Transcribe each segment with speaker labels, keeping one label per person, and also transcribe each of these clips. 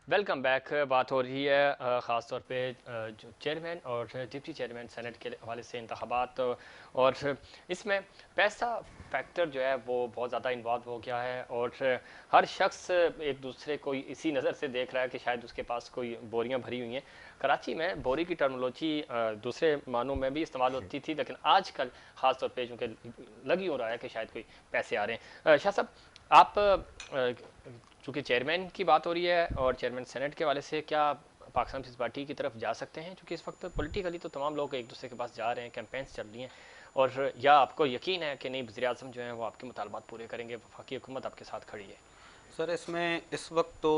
Speaker 1: Welcome back. बात हो रही है ख़ास तौर पे जो चेयरमैन और डिप्टी चेयरमैन सेनेट के हवाले से इंतखाबात, और इसमें पैसा फैक्टर जो है वो बहुत ज़्यादा इन्वॉल्व हो गया है, और हर शख्स एक दूसरे को इसी नज़र से देख रहा है कि शायद उसके पास कोई बोरियां भरी हुई हैं। कराची में बोरी की टर्मिनोलॉजी दूसरे मानों में भी इस्तेमाल होती थी, लेकिन आजकल ख़ास तौर पे चूँकि लग ही हो रहा है कि शायद कोई पैसे आ रहे हैं। शाह साहब, आप चूँकि चेयरमैन की बात हो रही है और चेयरमैन सेनेट के वाले से, क्या पाकिस्तान पीपल्स पार्टी की तरफ जा सकते हैं? क्योंकि इस वक्त पॉलिटिकली तो तमाम लोग एक दूसरे के पास जा रहे हैं, कैंपेन्स चल रही हैं, और या आपको यकीन है कि नहीं वज़ीर आज़म जो हैं वो आपके मुतालबात पूरे करेंगे, वफाकी हुकूमत आपके साथ खड़ी है?
Speaker 2: सर, इसमें इस वक्त तो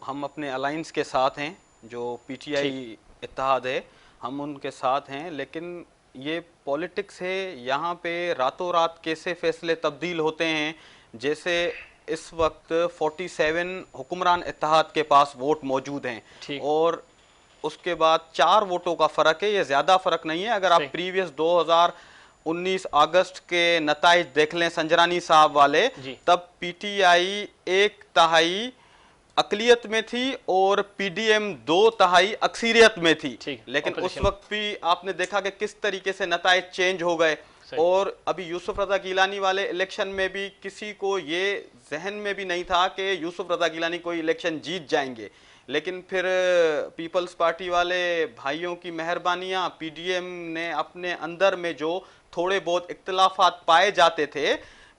Speaker 2: हम अपने अलाइंस के साथ हैं, जो पीटीआई इत्तेहाद है, हम उनके साथ हैं। लेकिन ये पॉलिटिक्स है, यहाँ पे रातों रात कैसे फैसले तब्दील होते हैं। जैसे इस वक्त 47 हुक्मरान इत्तेहाद के पास वोट मौजूद हैं और उसके बाद 4 वोटों का फ़र्क है। ये ज़्यादा फ़र्क नहीं है। अगर आप प्रीवियस 2019 अगस्त के नताइज देख लें संजरानी साहब वाले, तब पीटीआई 1/3 अकलियत में थी और पीडीएम 2/3 अक्सरियत में थी। लेकिन उस वक्त भी आपने देखा कि किस तरीके से नताइज चेंज हो गए। और अभी यूसुफ रजा गिलानी वाले इलेक्शन में भी किसी को ये जहन में भी नहीं था कि यूसुफ रजा गिलानी कोई इलेक्शन जीत जाएंगे। लेकिन फिर पीपल्स पार्टी वाले भाइयों की मेहरबानियां, पीडीएम ने अपने अंदर में जो थोड़े बहुत इख्तिलाफात पाए जाते थे,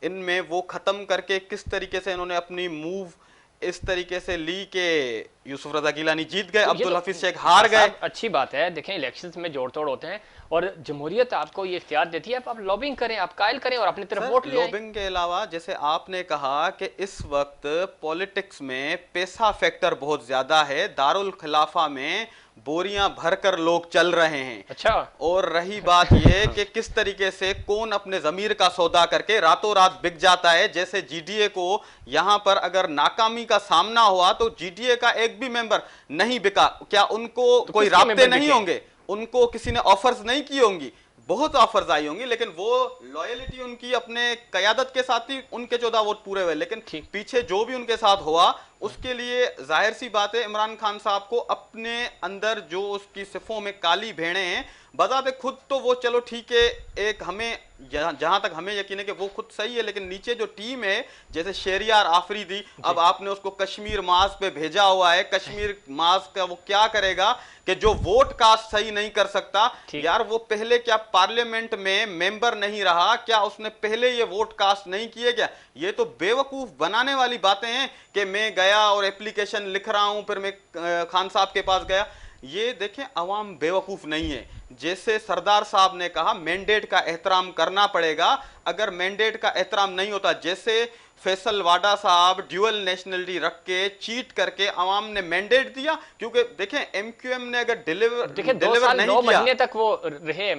Speaker 2: इनमें वो ख़त्म करके किस तरीके से इन्होंने अपनी मूव इस तरीके से ली कि यूसुफ रजा गिलानी जीत गए, अब्दुल हफीज शेख हार गए।
Speaker 1: अच्छी बात है। देखें, इलेक्शंस में जोड़ तोड़ होते हैं और जमहूरियत आपको ये इख्तियार देती है, आप लॉबिंग करें, आप कायल करें और अपनी तरफ वोट ले आएं।
Speaker 2: लॉबिंग के अलावा जैसे आपने कहा कि इस वक्त पॉलिटिक्स में पैसा फैक्टर बहुत ज्यादा है। दारुल खिलाफा में बोरियां भरकर लोग चल रहे हैं।
Speaker 1: अच्छा।
Speaker 2: और रही बात यह कि किस तरीके से कौन अपने जमीर का सौदा करके रातों रात बिक जाता है। जैसे जीडीए को यहां पर अगर नाकामी का सामना हुआ तो जीडीए का एक भी मेंबर नहीं बिका। क्या उनको तो कोई राब्ते नहीं होंगे? उनको किसी ने ऑफर्स नहीं की होंगी? बहुत ऑफर्स आई होंगी, लेकिन वो लॉयलिटी उनकी अपने कयादत के साथ ही उनके 14 वोट पूरे हुए। लेकिन पीछे जो भी उनके साथ हुआ, उसके लिए जाहिर सी बात है इमरान खान साहब को अपने अंदर जो उसकी सिफों में काली भेड़ें हैं, बजाते खुद तो वो चलो ठीक है, एक हमें जहां तक हमें यकीन है कि वो खुद सही है, लेकिन नीचे जो टीम है जैसे शेरियार आफरीदी, अब आपने उसको कश्मीर मास पे भेजा हुआ है। कश्मीर मास का वो क्या करेगा कि जो वोट कास्ट सही नहीं कर सकता। यार वो पहले क्या पार्लियामेंट में मेंबर नहीं रहा? क्या उसने पहले ये वोट कास्ट नहीं किए? क्या ये तो बेवकूफ बनाने वाली बातें हैं कि मैं गया और एप्लीकेशन लिख रहा हूं, फिर मैं खान साहब के पास गया। ये देखें, अवाम बेवकूफ नहीं है। जैसे सरदार साहब ने कहा, मैंडेट का एहतराम करना पड़ेगा। अगर मैंडेट का एहतराम नहीं होता, जैसे फैसल वाडा साहब ड्यूअल नेशनलिटी रख के चीट करके अवाम ने मैंडेट दिया, क्योंकि देखें एमक्यूएम ने अगर डिलीवर नहीं किया,
Speaker 1: 9 महीने तक वो रहे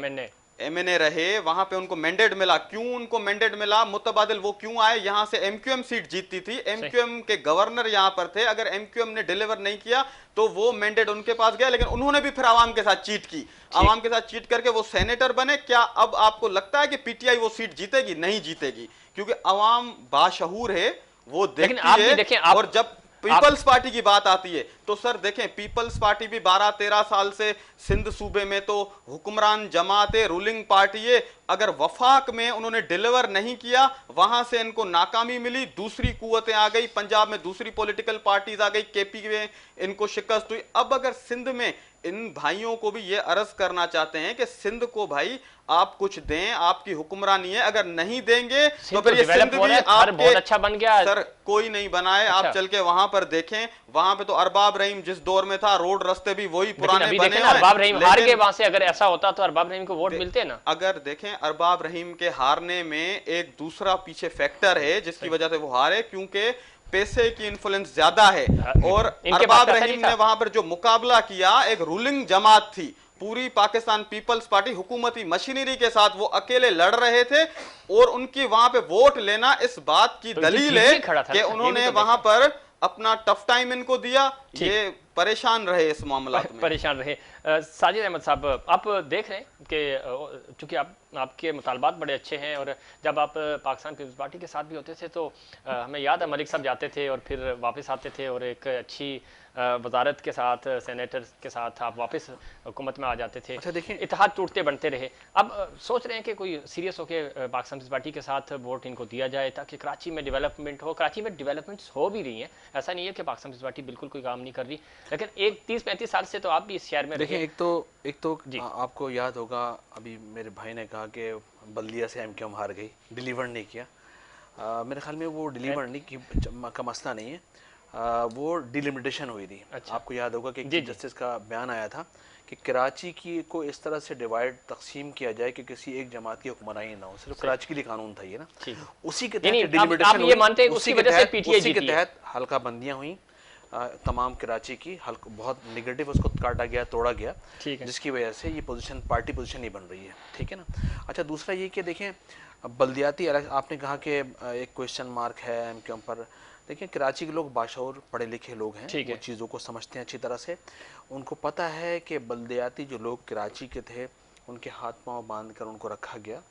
Speaker 2: एमएनए रहे, वहां पे उनको मैंडेट मिला। क्यों उनको मैंडेट मिला? मुतबादिल वो क्यों आए? यहां से एमक्यूएम सीट जीतती थी, एमक्यूएम के गवर्नर यहां पर थे। अगर एमक्यूएम ने डिलीवर नहीं किया तो वो मैंडेट उनके पास गया, लेकिन उन्होंने भी फिर आवाम के साथ चीट की। आवाम के साथ चीट करके वो सेनेटर बने। क्या अब आपको लगता है कि पीटीआई वो सीट जीतेगी? नहीं जीतेगी, क्योंकि आवाम बाशऊर है, वो देखती है। और जब पीपल्स पार्टी की बात आती है तो सर देखें, पीपल्स पार्टी भी 12-13 साल से सिंध सूबे में तो हुक्मरान जमात है, रूलिंग पार्टी है। अगर वफाक में उन्होंने डिलीवर नहीं किया, वहां से इनको नाकामी मिली, दूसरी कुव्वतें आ गई, पंजाब में दूसरी पॉलिटिकल पार्टीज आ गई, केपी में इनको शिकस्त हुई। अब अगर सिंध में इन भाइयों को भी ये अर्ज करना चाहते हैं कि सिंध को भाई आप कुछ दें, आपकी हुक्मरानी है, अगर नहीं देंगे तो फिर ये सिंध भी आपके
Speaker 1: बहुत अच्छा बन गया।
Speaker 2: सर कोई नहीं बनाए। अच्छा। आप चल के वहां पर देखें, वहां पे तो अरबाब रहीम जिस दौर में था, रोड रास्ते भी वही पुराने बने हैं।
Speaker 1: अरबाब रहीम हार के वहां से, अगर ऐसा होता तो अरबाब रहीम को वोट मिलते ना।
Speaker 2: अगर देखें, अरबाब रहीम के हारने में एक दूसरा पीछे फैक्टर है जिसकी वजह से वो हारे, क्योंकि पैसे की इन्फ्लुएंस ज्यादा है। और अरबाब रहीम ने वहां पर जो मुकाबला किया, एक रूलिंग जमात थी, पूरी पाकिस्तान पीपल्स पार्टी हुकूमती मशीनरी के साथ वो अकेले लड़ रहे थे, और उनकी वहां पे वोट लेना इस बात की दलील है कि उन्होंने वहां पर अपना टफ टाइम इनको दिया। ये परेशान रहे इस मामला में।
Speaker 1: परेशान रहे। साजिद अहमद साहब, आप देख रहे हैं कि चूंकि आपके मुतालबात बड़े अच्छे हैं, और जब आप पाकिस्तान पीपल्स पार्टी के साथ भी होते थे तो हमें याद है मलिक साहब जाते थे और फिर वापस आते थे, और एक अच्छी वजारत के साथ, सेनेटर के साथ आप वापस हुकूमत में आ जाते थे।
Speaker 2: अच्छा देखिए,
Speaker 1: इत्तेहाद टूटते बनते रहे। अब सोच रहे हैं कि कोई सीरियस होकर पाकिस्तान पीपल्स पार्टी के साथ वोट इनको दिया जाए ताकि कराची में डेवलपमेंट हो। कराची में डेवलपमेंट्स हो भी रही हैं, ऐसा नहीं है कि पाकिस्तान पीपल्स पार्टी बिल्कुल कोई काम नहीं कर रही, लेकिन एक 30-35 साल से तो आप भी इस शहर में
Speaker 3: देखिए,
Speaker 1: रहे।
Speaker 3: एक तो आपको याद होगा, अभी मेरे भाई ने कहा कि बल्दिया से एमक्यूएम हार गई, डिलीवर नहीं किया। मेरे ख्याल में वो डिलीवर नहीं की का मसला नहीं है, वो डिलिमिटेशन हुई थी।
Speaker 1: अच्छा।
Speaker 3: आपको याद होगा कि जस्टिस का बयान आया था कि कराची की को इस तरह से डिवाइड तकसीम किया जाए कि किसी एक जमात की हुक्मरानी ना हो, सिर्फ कराची के लिए कानून था ये ना, उसी के तहत डिलिमिटेशन हुई, उसी के तहत हल्का बंदियां हुई तमाम कराची की, हल्का बहुत नेगेटिव उसको काटा गया, तोड़ा गया, जिसकी वजह से ये पोजीशन, पार्टी पोजीशन नहीं बन रही है, ठीक है ना। अच्छा, दूसरा ये कि देखें, बल्दियाती आपने कहा कि एक क्वेश्चन मार्क है एमक्यूएम पर। देखिए, कराची के लोग बाशऊर पढ़े लिखे लोग हैं, वो चीज़ों को समझते हैं अच्छी तरह से। उनको पता है कि बल्दियाती जो लोग कराची के थे उनके हाथ पांव बांध कर उनको रखा गया।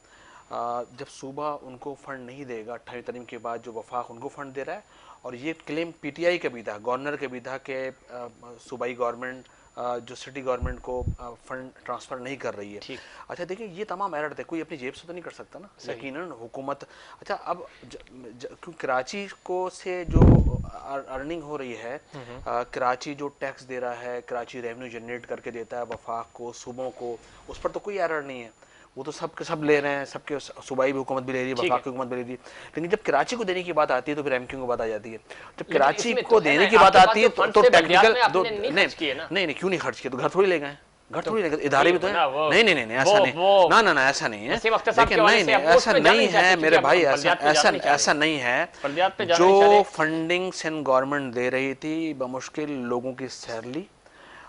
Speaker 3: जब सूबा उनको फ़ंड नहीं देगा, 28 तारीख के बाद जो वफाक उनको फ़ंड दे रहा है, और ये क्लेम पीटीआई का भी था, गवर्नर के भी था कि सूबाई गवर्नमेंट जो सिटी गवर्नमेंट को फंड ट्रांसफ़र नहीं कर रही है। अच्छा देखिए, ये तमाम एरर थे, कोई अपनी जेब से तो नहीं कर सकता ना, यकीनन हुकूमत। अच्छा, अब क्योंकि कराची को से जो अर्निंग हो रही है, कराची जो टैक्स दे रहा है, कराची रेवेन्यू जनरेट करके देता है वफाक को, सूबों को, उस पर तो कोई एरर नहीं है, वो तो सब के सब ले रहे हैं, सबके सूबाई भी हुकूमत भी ले रही है, वफाक की हुकूमत भी ले रही है। लेकिन जब कराची को देने की बात आती है तो फिर एमक्यूएम को बात आ जाती है। जब कराची को देने की बात आती है तो टेक्निकल नहीं, क्यों नहीं खर्च किया, तो घर थोड़ी ले गए, घर थोड़ी ले गए, इदारे भी तो है। नहीं, ऐसा नहीं, ना ऐसा नहीं है। लेकिन नहीं, ऐसा नहीं है मेरे भाई, ऐसा नहीं है। जो फंडिंग सिंध गवर्नमेंट दे रही थी, बमुश्किल लोगों की सैलरी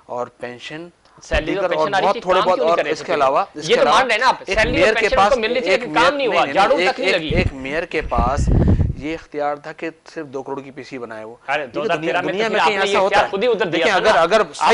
Speaker 3: और पेंशन,
Speaker 1: सैलरी और
Speaker 3: पेंशन बहुत थोड़े बहुत, और इसके अलावा
Speaker 1: ये तो मान रहे हैं ना आप, सैलरी और पेंशन उनको मिलनी चाहिए, काम नहीं हुआ, झाड़ू तक नहीं लगी।
Speaker 3: एक मेयर के पास ये इख्तियार था कि सिर्फ 2 करोड़ की पीसी बनाए वो। दुनिया में कहीं ऐसा होता है? देखिए,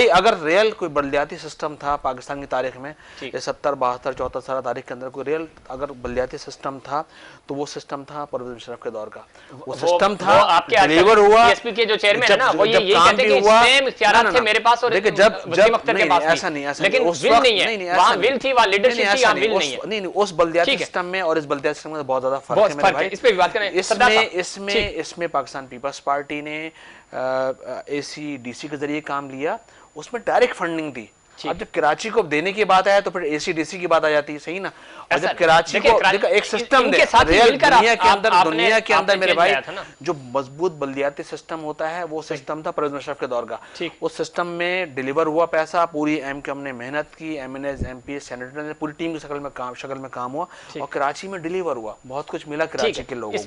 Speaker 3: अगर रियल कोई बल्दियाती सिस्टम था पाकिस्तान की तारीख में, 70, 72, 74 साल तारीख के अंदर कोई रियल अगर बल्दियाती सिस्टम था तो वो सिस्टम था परवेज मुशर्रफ के दौर का। वो सिस्टम था, डिलीवर हुआ,
Speaker 1: पीएसपी के जो चेयरमैन है ना, वो ये कहते हैं कि सेम इख्तियारात थे मेरे पास और
Speaker 3: देखिए जब
Speaker 1: ऐसा नहीं, लेकिन विल नहीं है, वहां विल थी, वहां लीडरशिप थी, यहां विल नहीं है।
Speaker 3: नहीं, उस बल्दियाती सिस्टम में और इस बल्दियाती सिस्टम में बहुत ज्यादा फर्क है मेरे भाई।
Speaker 1: इस पे भी बात करें।
Speaker 3: इसमें पाकिस्तान पीपल्स पार्टी ने एसीडीसी के जरिए काम लिया, उसमें डायरेक्ट फंडिंग थी। अब जब कराची को देने की बात आया तो फिर एसीडीसी की बात आ जाती है, सही ना। और जब कराची को एक सिस्टम दे, रियल दुनिया के अंदर मेरे भाई जो मजबूत बल्दियाती सिस्टम होता है वो सिस्टम था परवेज मुशर्रफ के दौर का। उस सिस्टम में डिलीवर हुआ पैसा, पूरी एमक्यूएम ने मेहनत की, एमएनएस, एमपीएस, सेनेटर ने पूरी टीम की शक्ल में काम हुआ और कराची में डिलीवर हुआ, बहुत कुछ मिला कराची के लोगों को,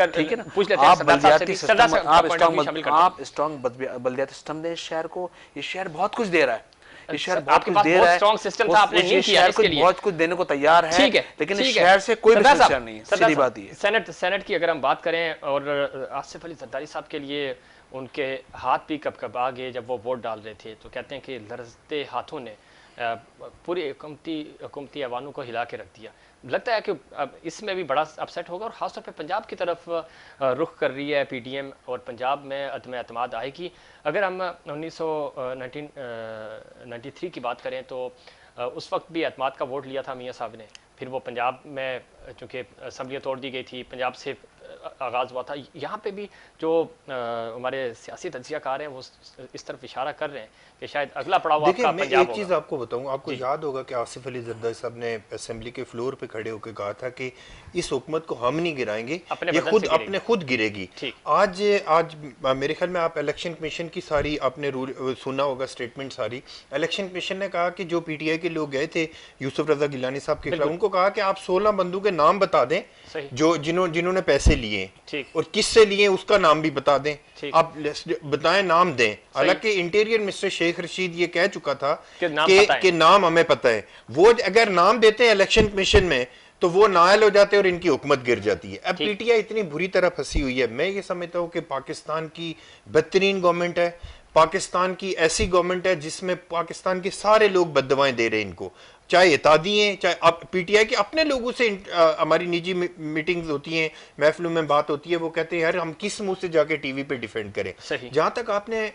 Speaker 3: ठीक है ना। आप बल्दियाती सिस्टम, आप स्ट्रॉन्ग बल्दियाती सिस्टम दे शहर को, ये शहर बहुत कुछ दे रहा है, इस शहर बहुत कुछ दे रहा है,
Speaker 1: स्ट्रॉन्ग सिस्टम था, आपने नहीं किया इसके लिए,
Speaker 3: बहुत कुछ देने को तैयार है, लेकिन इस शहर से कोई बेनिफिशियर नहीं है, सीधी बात ये।
Speaker 1: सेनेट की अगर हम बात करें, और आसिफ अली जरदारी साहब के लिए उनके हाथ भी कब गए जब वो वोट डाल रहे थे, तो कहते हैं कि लरजते हाथों ने पूरी हुकूमती ऐवानों को हिला के रख दिया। लगता है कि अब इसमें भी बड़ा अपसेट होगा, और ख़ासतौर पे पंजाब की तरफ रुख कर रही है पीडीएम, और पंजाब में अदम एतमाद आएगी। अगर हम 1993 की बात करें तो उस वक्त भी एतमाद का वोट लिया था मियाँ साहब ने, फिर वो पंजाब में चूँकि असम्बलियाँ तोड़ दी गई थी, पंजाब से आगाज़ हुआ था। यहाँ पे भी जो हमारे सियासी तज्ज़ियाकार हैं वो इस तरफ इशारा कर रहे हैं कि शायद अगला पड़ाव आपका पंजाब होगा।
Speaker 4: एक चीज़ आपको बताऊँ, आपको याद होगा कि आसिफ अली जरदारी साहब ने असेंबली के फ्लोर पे खड़े होकर कहा था कि इस हुकूमत को हम नहीं गिराएंगे, ये अपने खुद गिरेगी। आज मेरे ख्याल में आप इलेक्शन कमीशन की सारी आपने सुना होगा स्टेटमेंट सारी। इलेक्शन कमीशन ने कहा कि जो पीटीआई के लोग गए थे यूसुफ रजा गिलानी साहब के खिलाफ, उनको कहा कि आप 16 बंदों के नाम बता दें जो जिन्होंने पैसे लिए और किससे लिए उसका नाम भी बता दें, आप बताएं, नाम दें। हालांकि इंटीरियर मिनिस्टर शेख रशीद ये कह चुका था कि नाम हमें पता है, वो अगर नाम देते हैं इलेक्शन कमीशन में तो वो नायल हो जाते हैं और इनकी हुकूमत गिर जाती है। अब पीटीआई इतनी बुरी तरह फंसी हुई है, मैं ये समझता हूँ कि पाकिस्तान की बेहतरीन गवर्नमेंट है, पाकिस्तान की ऐसी गवर्नमेंट है जिसमें पाकिस्तान के सारे लोग बददुआएं दे रहे हैं इनको, चाहे इत्तेहादी हैं, चाहे अब पीटीआई के अपने लोगों से हमारी निजी मीटिंग्स होती हैं, महफिलों में बात होती है, वो कहते हैं यार हम किस मुंह से जाके टीवी पे डिफेंड करें। जहां तक आपने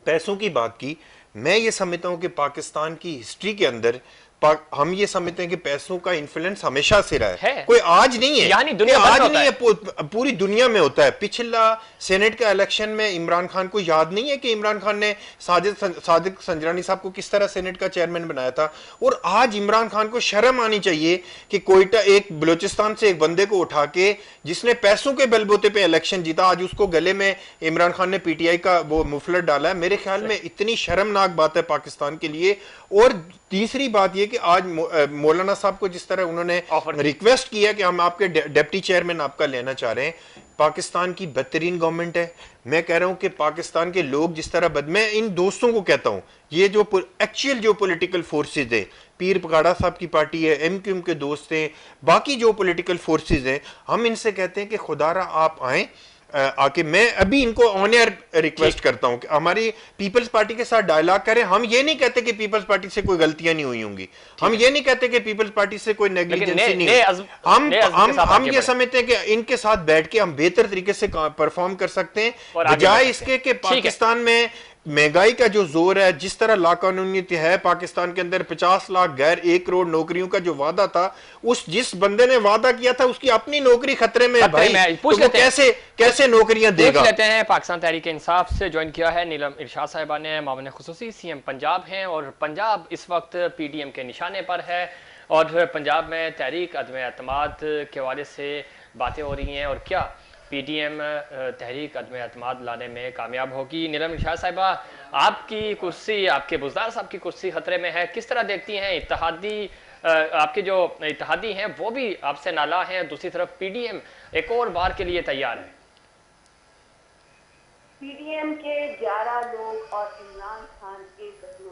Speaker 4: पैसों की बात की, मैं ये समझता हूं कि पाकिस्तान की हिस्ट्री के अंदर हम ये समझते हैं कि पैसों का इन्फ्लुएंस हमेशा से रहा है, कोई आज नहीं है,
Speaker 1: यानी दुनिया
Speaker 4: आज नहीं है, पूरी दुनिया में होता है। पिछला सेनेट का इलेक्शन में इमरान खान को याद नहीं है कि इमरान खान ने सादिक संजरानी साहब को किस तरह सेनेट का चेयरमैन बनाया था। और आज इमरान खान को शर्म आनी चाहिए कि कोयटा एक बलूचिस्तान से एक बंदे को उठा के, जिसने पैसों के बलबूते पे इलेक्शन जीता, आज उसको गले में इमरान खान ने पीटीआई का वो मुफलर डाला है। मेरे ख्याल में इतनी शर्मनाक बात है पाकिस्तान के लिए। और तीसरी बात यह कि आज मौलाना साहब को जिस तरह उन्होंने रिक्वेस्ट किया कि हम आपके डिप्टी चेयरमैन आपका लेना चाह रहे हैं, पाकिस्तान की बेहतरीन गवर्नमेंट है। मैं कह रहा हूं कि पाकिस्तान के लोग जिस तरह मैं इन दोस्तों को कहता हूं, ये जो एक्चुअल जो पॉलिटिकल फोर्सेज है, पीर पगाड़ा साहब की पार्टी है, एमक्यूएम के दोस्त हैं, बाकी जो पॉलिटिकल फोर्सेज हैं, हम इनसे कहते हैं कि खुदारा आप आए आके, मैं अभी इनको ऑन एयर रिक्वेस्ट करता हूं कि हमारी पीपल्स पार्टी के साथ डायलॉग करें। हम ये नहीं कहते कि पीपल्स पार्टी से कोई गलतियां नहीं हुई होंगी, हम ये नहीं कहते कि पीपल्स पार्टी से कोई नेग्लिजेंसी नहीं हुई, हम ये समझते हैं कि इनके साथ बैठ के हम बेहतर तरीके से परफॉर्म कर सकते हैं, बजाय इसके कि पाकिस्तान में महंगाई का जो जोर है, जिस तरह लाकानूनीयत है पाकिस्तान के अंदर, 50 लाख गैर 1 करोड़ नौकरियों का जो वादा था, उस जिस बंदे ने वादा किया था उसकी अपनी नौकरी खतरे में है भाई, तो वो कैसे नौकरियां देगा।
Speaker 1: पूछ लेते हैं पाकिस्तान तहरीक इंसाफ से ज्वाइन किया है नीलम इरशाद साहिबा ने, मामले खुसूसी सीएम पंजाब हैं और पंजाब इस वक्त पीडीएम के निशाने पर है और पंजाब में तहरीक अदम एतमाद के हवाले से बातें हो रही हैं और क्या पीडीएम तहरीक अदम एतमाद लाने में कामयाब होगी। नीलम इरशाद साहिबा, आपकी कुर्सी, आपके बुज़दार साहब की कुर्सी खतरे में है, किस तरह देखती हैं? इत्तेहादी, आपके जो इत्तेहादी हैं वो भी आपसे नाला हैं, दूसरी तरफ पीडीएम एक और बार के लिए तैयार है।
Speaker 5: पीडीएम के 11 लोग और इमरान खान के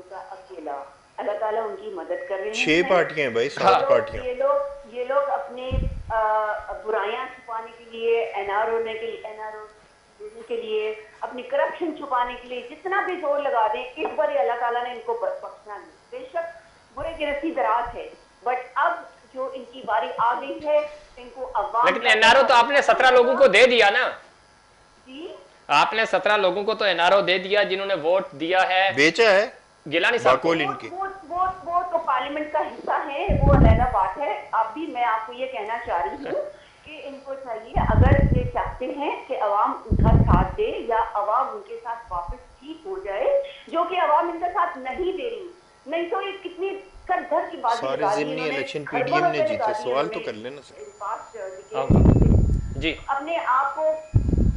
Speaker 5: का अकेला, अल्लाह ताला उनकी मदद कर रहे हैं।
Speaker 4: 6 पार्टियां हैं भाई, 7 पार्टियां।
Speaker 5: ये लोग अपने बुराइयां छुपाने के लिए, एनआरओ के लिए, अपनी करप्शन छुपाने के लिए जितना भी जोर लगा दें, इस बार अल्लाह ताला ने इनको बख्शना नहीं। बेशक बुरे की रस्सी दराज है, बट अब जो इनकी बारी आ गई है, इनको अवाम,
Speaker 1: लेकिन एनआरओ तो आपने 17 लोगों को दे दिया ना
Speaker 5: जी,
Speaker 1: आपने 17 लोगों को तो एनआरओ दे दिया जिन्होंने वोट दिया है,
Speaker 4: बेचा है
Speaker 1: गिलानी साहब को।
Speaker 5: वो तो पार्लियामेंट का हिस्सा है, वो अलग बात है। अब भी मैं आपको ये कहना चाह रही हूँ कि इनको चाहिए, अगर ये चाहते हैं कि अवाम उनका साथ दे या अवाम उनके साथ वापस ठीक हो जाए, जो कि अवाम इनका साथ नहीं दे रही, नहीं तो ये कितनी कर की बात
Speaker 4: इलेक्शन पीडीएम ने जीते। सवाल तो कर लेना
Speaker 1: जी,
Speaker 5: अपने आप को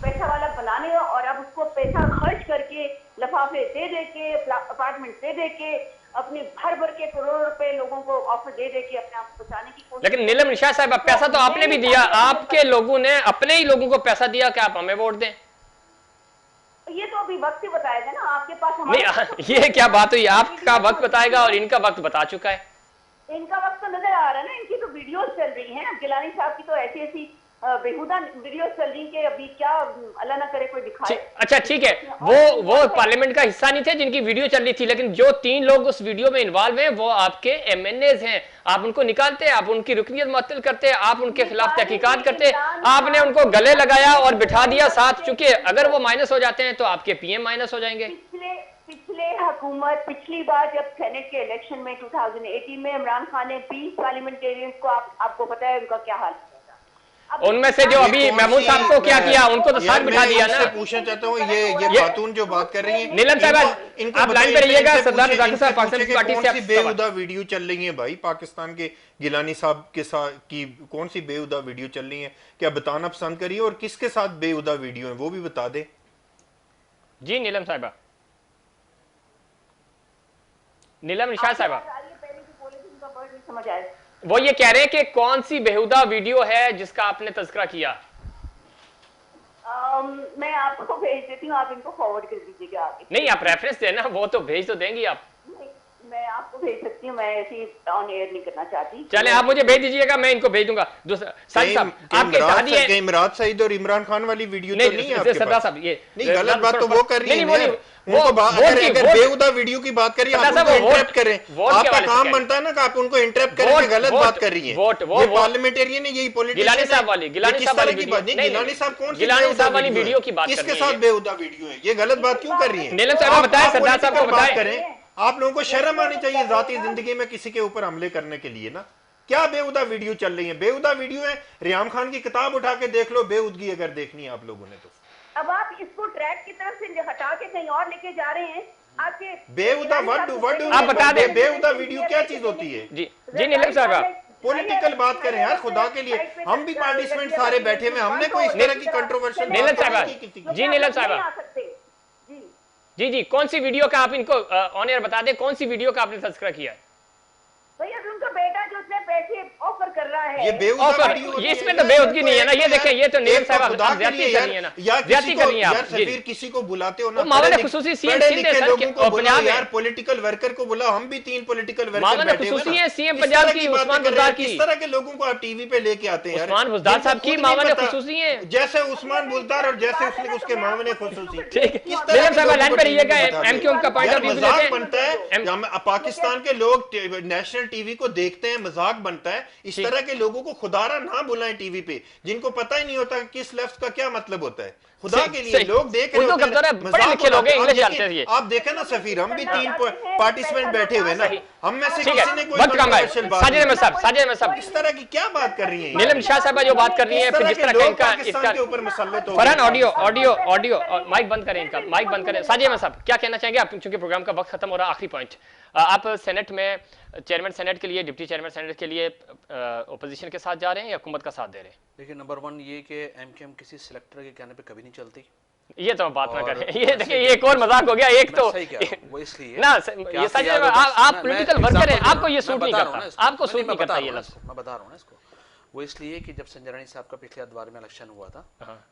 Speaker 5: पैसा वाला बनाने और अब उसको पैसा खर्च करके, लफाफे दे के, अपार्टमेंट दे के, अपने भर के करोड़ रुपए लोगों को ऑफर दे के अपने आप को बचाने की कोशिश।
Speaker 1: लेकिन नीलम इरशाद साहब, पैसा तो आपने भी दिया, आपके लोगों ने अपने ही लोगों को पैसा दिया कि आप हमें वोट दें।
Speaker 5: ये तो अभी वक्त ही बताएगा ना, आपके पास
Speaker 1: नहीं, ये क्या बात हुई? आपका वक्त बताएगा और इनका वक्त बता चुका है।
Speaker 5: इनका वक्त तो नजर आ रहा है ना, इनकी तो वीडियोस चल रही हैं, गिलानी साहब की तो ऐसी बेहुदा वीडियो चल रही कि अभी क्या अल्लाह ना करे कोई दिखाए।
Speaker 1: अच्छा ठीक है, वो पार्लियामेंट का हिस्सा नहीं थे जिनकी वीडियो चल रही थी, लेकिन जो 3 लोग उस वीडियो में इन्वॉल्व हैं वो आपके एमएनएज हैं। आप उनको निकालते, आप उनकी रुकनियत मुअत्तल करते, आप उनके खिलाफ तहकीकात करते, आपने उनको गले लगाया और बिठा दिया साथ, चूंकि अगर वो माइनस हो जाते हैं तो आपके पीएम माइनस हो जाएंगे।
Speaker 5: पिछले हुकूमत, पिछली बार जब सेनेट के इलेक्शन में 2018 में इमरान खान ने 20 पार्लियामेंटेरियंस को, आपको पता है उनका क्या हाल,
Speaker 1: उनमें से जो अभी महमूद साहब को क्या किया, उनको तो साथ बिठा दिया ना।
Speaker 4: पूछना चाहता हूँ, ये खातून जो बात कर रही है,
Speaker 1: नीलम साहब आप लाइन पे रहिएगा। सरदार जाकिर साहब पाकिस्तान पार्टी से
Speaker 4: बेहुदा वीडियो चल रही है भाई, पाकिस्तान के गिलानी साहब के साथ की कौन सी बेहुदा वीडियो चल रही है, क्या बताना पसंद करिए, और किसके साथ बेहुदा वीडियो है वो भी बता दे।
Speaker 1: जी नीलम साहिबा, नीलम इरशाद साहिबा,
Speaker 5: समझ आए
Speaker 1: वो ये कह रहे हैं कि कौन सी बेहुदा वीडियो है जिसका आपने तज़किरा किया।
Speaker 5: मैं आपको भेज देती हूँ, आप इनको फॉरवर्ड कर दीजिएगा आगे।
Speaker 1: नहीं, आप रेफरेंस देना, वो तो भेज तो देंगी आप।
Speaker 5: मैं आपको भेज सकती हूँ, मैं ऐसी ऑन एयर नहीं करना चाहती।
Speaker 1: चले आप मुझे भेज दीजिएगा, मैं इनको भेज दूंगा। साहब आपके इत्तेहादी है
Speaker 4: इमरान सईद और इमरान खान वाली वीडियो तो नहीं है आपके
Speaker 1: सरदार
Speaker 4: पास?
Speaker 1: साहब ये
Speaker 4: नहीं, गलत बात तो वो कर रही है।
Speaker 1: अगर
Speaker 4: बेहुदा वीडियो की बात करिए, आप उनको इंटरप्ट करें, आपका काम बनता है ना कि आप उनको इंटरप्ट करके गलत बात कर रही है। ये पार्लियामेंटेरियन है, यही पॉलिटिशियन है।
Speaker 1: गिलानी साहब वाली
Speaker 4: गिलानी साहब कौन सी
Speaker 1: गिलानी साहब वाली वीडियो की बात,
Speaker 4: किसके साथ बेहुदा वीडियो है? ये गलत बात क्यों कर रही है?
Speaker 1: नीलम साहब बताएं, सरदार साहब को बताएं।
Speaker 4: आप लोगों को शर्म आनी चाहिए जाती जिंदगी में किसी के ऊपर हमले करने के लिए ना। क्या बेहुदा वीडियो चल रही है? बेहुदा वीडियो है, रियाम खान की किताब उठा के देख लो, बेहुदगी अगर देखनी है आप लोगों ने तो।
Speaker 5: अब आप इसको ट्रैक की तरफ से हटा के कहीं और लेके जा रहे हैं। आपके
Speaker 4: बेहुदा
Speaker 1: आप बता दें,
Speaker 4: बेहुदा वीडियो क्या चीज होती है?
Speaker 1: जी जी नीलम साहब,
Speaker 4: पॉलिटिकल बात करें यार, खुदा के लिए। हम भी पार्टिसिपेंट सारे बैठे हुए, हमने कोई इस तरह की कंट्रोवर्शियल
Speaker 1: नीलम साहब, जी नीलम साहब, जी जी कौन सी वीडियो का आप इनको ऑन एयर बता दें, कौन सी वीडियो का आपने तस्करा किया है?
Speaker 5: भैया उनका बेटा जो उसने पैसे ऑफर कर रहा है,
Speaker 4: ये बेहुदा वीडियो,
Speaker 1: ये इसमें तो बेहुदगी नहीं है ना। ये देखें, ये तो नीलम साहब आप ज्यादती कर रही है ना, ज्यादती कर रही है आप।
Speaker 4: फिर किसी को बुलाते हो ना,
Speaker 1: मामला खुसूसी सीएम
Speaker 4: लोगों को बुलाओ यार, पॉलिटिकल वर्कर को बुलाओ। हम भी 3 पॉलिटिकल वर्कर बैठे हुए हैं,
Speaker 1: सीएम पंजाब की उस्मान बुज़दार की।
Speaker 4: इस तरह के लोगों को आप टीवी पे लेके आते हैं यार।
Speaker 1: उस्मान बुज़दार साहब की मामला खुसूसी है,
Speaker 4: जैसे उस्मान बुज़दार और जैसे उसके मामले खुसूसी।
Speaker 1: ठीक है, नीलम साहब लाइन पे रहिएगा, एमक्यूएम का पॉइंट ऑफ व्यू
Speaker 4: मजाक बनता है। पाकिस्तान के लोग नेशनल टीवी को देखते हैं, मजाक बनता है। इस तरह के लोगों को खुदारा ना बुलाएं टीवी पे, जिनको पता ही नहीं होता किस लफ्ज का क्या मतलब होता है। खुदा के लिए लोग देख रहे होते हैं,
Speaker 1: पढ़े लिखे लोग हैं, इंग्लिश जानते हैं।
Speaker 4: आप देखें ना सफीर, हम भी 3 पार्टिसिपेंट बैठे हुए ना, हम में से किसी ने कोई
Speaker 1: वक्त कम है। साजिद अहमद साहब
Speaker 4: इस तरह की क्या बात कर रही है?
Speaker 1: नीलम शाह साहब जो बात कर रही है, फिर जिस तरह का
Speaker 4: इसका के ऊपर मुसल्लत हो
Speaker 1: फरहान, ऑडियो माइक बंद करें, इनका माइक बंद करें। साजिद अहमद साहब क्या कहना चाहेंगे आप, क्योंकि प्रोग्राम का वक्त खत्म हो रहा है। आखिरी पॉइंट, आप सेनेट में चेयरमैन सेनेट के लिए, डिप्टी चेयरमैन सेनेट के लिए ओपोजिशन के साथ जा रहे हैं या हुकूमत का साथ दे रहे हैं?
Speaker 3: देखिए, नंबर 1 ये कि एमकेएम किसी सिलेक्टर के कहने पे कभी नहीं चलती।
Speaker 1: ये तो बात ना करें, ये देखिए ये एक और मजाक हो गया। एक तो
Speaker 3: वो इसलिए
Speaker 1: ना ये सच है, आप पॉलिटिकल वर्कर हैं, आपको ये सूट नहीं करता, आपको सूट नहीं करता ये लफ्ज़।
Speaker 3: मैं बता रहा हूँ ना इसको। वो इसलिए कि जब संजय रानी साहब का पिछले अदवार में इलेक्शन हुआ था,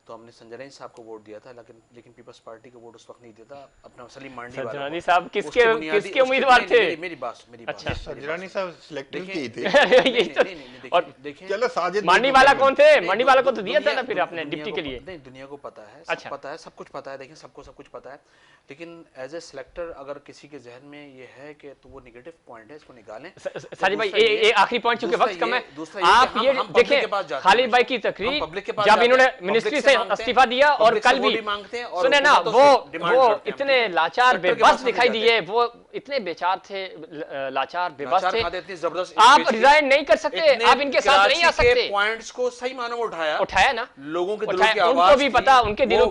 Speaker 3: तो हमने संजय रानी साहब को वोट दिया था, लेकिन पीपल्स पार्टी को वोट उस वक्त नहीं दिया था। अपना सलीम मांडी वाला।
Speaker 1: संजय रानी साहब किसके उम्मीदवार थे?
Speaker 3: मेरी बात
Speaker 4: अच्छा, संजय रानी साहब सिलेक्टिव की थे।
Speaker 3: और देखिए,
Speaker 4: चलो साजिद,
Speaker 1: मांडी वाला कौन थे? मांडी वाला को तो दिया था ना फिर आपने डिप्टी के लिए।
Speaker 3: नहीं, दुनिया को पता है,
Speaker 1: अच्छा
Speaker 3: पता है, सब कुछ पता है। देखिए, सबको सब कुछ पता है, लेकिन एज ए सिलेक्टर अगर किसी के जहन में ये है कि तो वो नेगेटिव पॉइंट है, इसको निकालें।
Speaker 1: साजिद भाई ये आखिरी पॉइंट, चूंकि वक्त कम है, आप ये देखें खालिद भाई की तकरीर जब इन्होंने मिनिस्ट्री से इस्तीफा दिया, और कल भी सुने ना, वो इतने लाचार बेबस दिखाई दिए, वो इतने बेचार थे, लाचार बेबस थे। आप रिजाइन नहीं कर सकते, आप इनके साथ नहीं आ सकते।
Speaker 3: पॉइंट्स को सही मानों में
Speaker 1: उठाया ना,
Speaker 3: लोगों के दिलों की आवाज,
Speaker 1: उनको भी पता, उनके दिल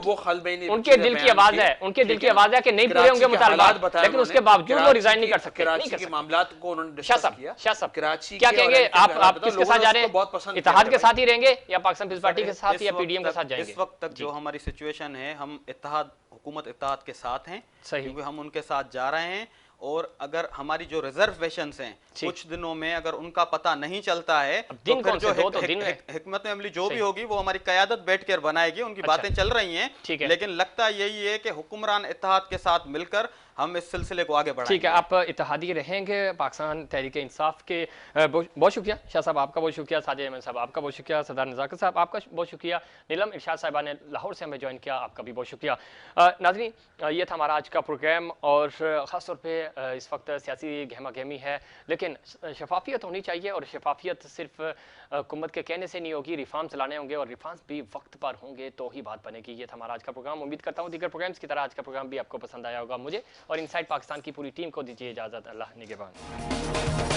Speaker 3: उनके
Speaker 1: दिल की आवाज है, उनके दिल की आवाज है कि नहीं पूरे होंगे मुतालबात, लेकिन उसके बावजूद वो रिजाइन नहीं कर सकते।
Speaker 3: कराची के मामलात को उन्होंने डिस्कस किया।
Speaker 1: शाह साहब
Speaker 3: कराची
Speaker 1: क्या कहेंगे आप किसके साथ जा रहे हैं? इत्तेहाद के साथ ही रहेंगे या पाकिस्तान पीपल्स पार्टी के साथ या पीडीएम के साथ जाएंगे?
Speaker 2: इस वक्त तक जो हमारी सिचुएशन है, हम इत्तेहाद, हुकूमत इत्तेहाद के साथ हैं, क्योंकि हम उनके साथ जा रहे हैं। और अगर हमारी जो रिजर्वेशंस हैं कुछ दिनों में अगर उनका पता नहीं चलता है, तो फिर जो हिकमत अमली जो भी होगी वो हमारी क़यादत बैठकर बनाएगी। उनकी बातें चल रही हैं, लेकिन लगता यही है कि हुक्मरान इत्तेहाद के साथ मिलकर हम इस सिलसिले को आगे बढ़ाएंगे।
Speaker 1: ठीक है, आप इत्तेहादी रहेंगे पाकिस्तान तहरीक इंसाफ के। बहुत शुक्रिया शाह साहब, आपका बहुत शुक्रिया। साजिद अहमद साहब आपका बहुत शुक्रिया। सरदार नज़ाकत साहब आपका बहुत शुक्रिया। नीलम इरशाद साहिबा ने लाहौर से हमें ज्वाइन किया, आपका भी बहुत शुक्रिया। नाज़रीन, ये था हमारा आज का प्रोग्राम, और ख़ास तौर पे इस वक्त सियासी गहमा गहमी है, लेकिन शफाफियत होनी चाहिए, और शफाफियत सिर्फ हुकूमत के कहने से नहीं होगी, रिफॉर्म्स लाने होंगे, और रिफॉर्म्स भी वक्त पर होंगे तो ही बात बनेगी। ये था हमारा आज का प्रोग्राम। उम्मीद करता हूँ दीगर प्रोग्राम्स की तरह आज का प्रोग्राम भी आपको पसंद आया होगा। मुझे और इनसाइड पाकिस्तान की पूरी टीम को दीजिए इजाज़त। अल्लाह निगहबान।